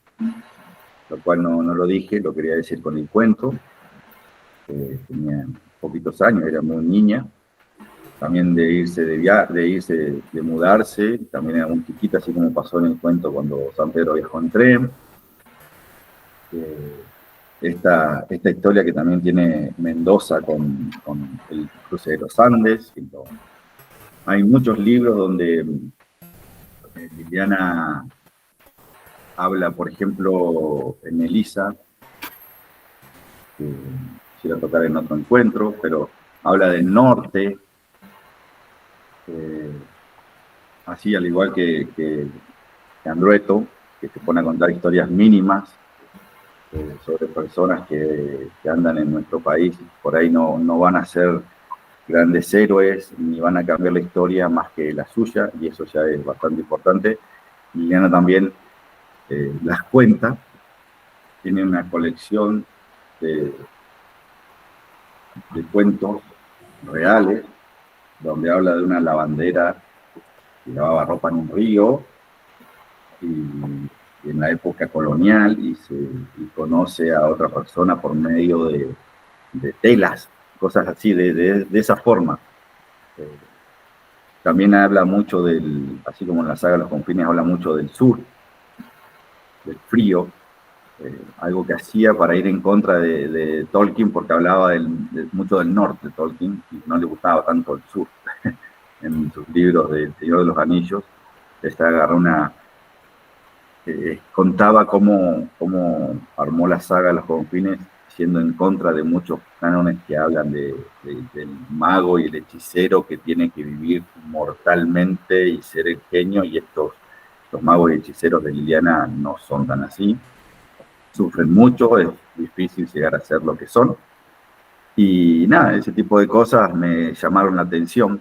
lo cual no lo dije, lo quería decir con el cuento. Tenía poquitos años, era muy niña. también de mudarse, también era muy chiquita, así como pasó en el cuento cuando San Pedro viajó en tren. Esta historia que también tiene Mendoza con el cruce de los Andes. Hay muchos libros donde Liliana habla, por ejemplo, en Elisa, que quisiera tocar en otro encuentro, pero habla del norte, así al igual que Andrueto, que se pone a contar historias mínimas sobre personas que andan en nuestro país, por ahí no van a ser grandes héroes, ni van a cambiar la historia más que la suya, y eso ya es bastante importante. Liliana también las cuenta, tiene una colección de cuentos reales, donde habla de una lavandera que lavaba ropa en un río, y en la época colonial, y conoce a otra persona por medio de telas, cosas así, de esa forma. También habla mucho así como en la saga Los Confines, habla mucho del sur, del frío, algo que hacía para ir en contra de Tolkien, porque hablaba mucho del norte, Tolkien, y no le gustaba tanto el sur. En sus libros de El Señor de los Anillos, contaba cómo armó la saga Los Confines, siendo en contra de muchos cánones que hablan del mago y el hechicero que tiene que vivir mortalmente y ser el genio, y los magos y hechiceros de Liliana no son tan así. Sufren mucho, es difícil llegar a ser lo que son. Y nada, ese tipo de cosas me llamaron la atención.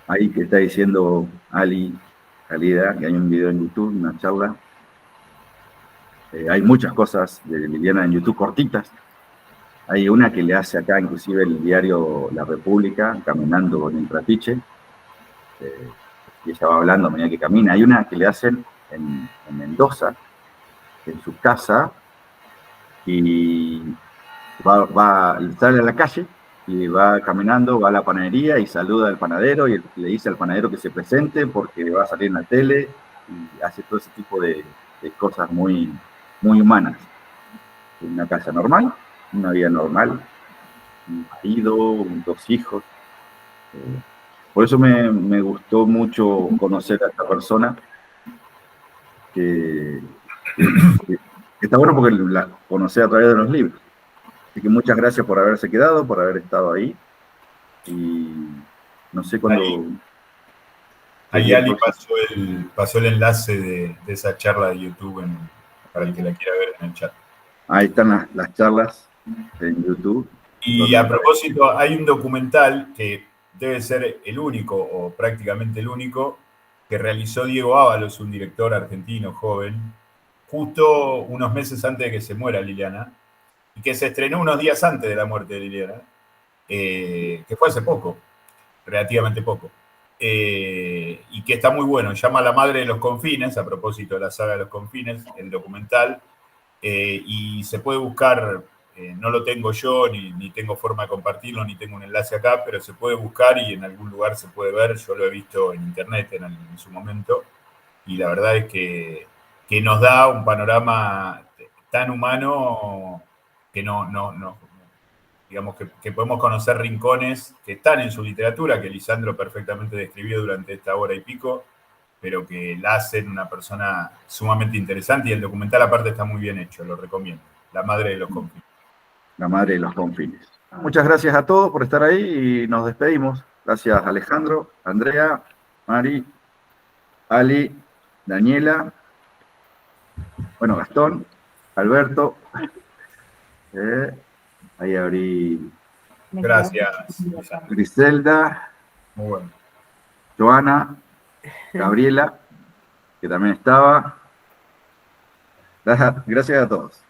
Ahí que está diciendo Alida, que hay un video en YouTube, una charla. Hay muchas cosas de Liliana en YouTube cortitas. Hay una que le hace acá, inclusive el diario La República, caminando en el trapiche. Y ella va hablando a medida que camina. Hay una que le hacen en Mendoza, en su casa, y sale a la calle y va caminando, va a la panadería y saluda al panadero y le dice al panadero que se presente porque va a salir en la tele, y hace todo ese tipo de cosas muy, muy humanas. Una casa normal, una vida normal, un marido, 2 hijos. Por eso me gustó mucho conocer a esta persona, que está bueno porque la conocí a través de los libros. Así que muchas gracias por haberse quedado, por haber estado ahí. Y no sé cuándo... Ahí Ali pasó el enlace de esa charla de YouTube para el que la quiera ver en el chat. Ahí están las charlas en YouTube. Y a propósito, hay un documental que debe ser el único, o prácticamente el único, que realizó Diego Ábalos, un director argentino joven, justo unos meses antes de que se muera Liliana, y que se estrenó unos días antes de la muerte de Liliana, que fue hace poco, relativamente poco, y que está muy bueno. Llama La Madre de los Confines, a propósito de la saga de Los Confines, el documental, y se puede buscar, no lo tengo yo, ni tengo forma de compartirlo, ni tengo un enlace acá, pero se puede buscar y en algún lugar se puede ver. Yo lo he visto en internet en su momento, y la verdad es que nos da un panorama tan humano que digamos que podemos conocer rincones que están en su literatura, que Lisandro perfectamente describió durante esta hora y pico, pero que la hacen una persona sumamente interesante, y el documental aparte está muy bien hecho, lo recomiendo. La Madre de los Confines. La Madre de los Confines. Muchas gracias a todos por estar ahí y nos despedimos. Gracias Alejandro, Andrea, Mari, Ali, Daniela, bueno, Gastón, Alberto, ahí abrí. Gracias. Griselda, Muy bueno. Joana, Gabriela, que también estaba. Gracias a todos.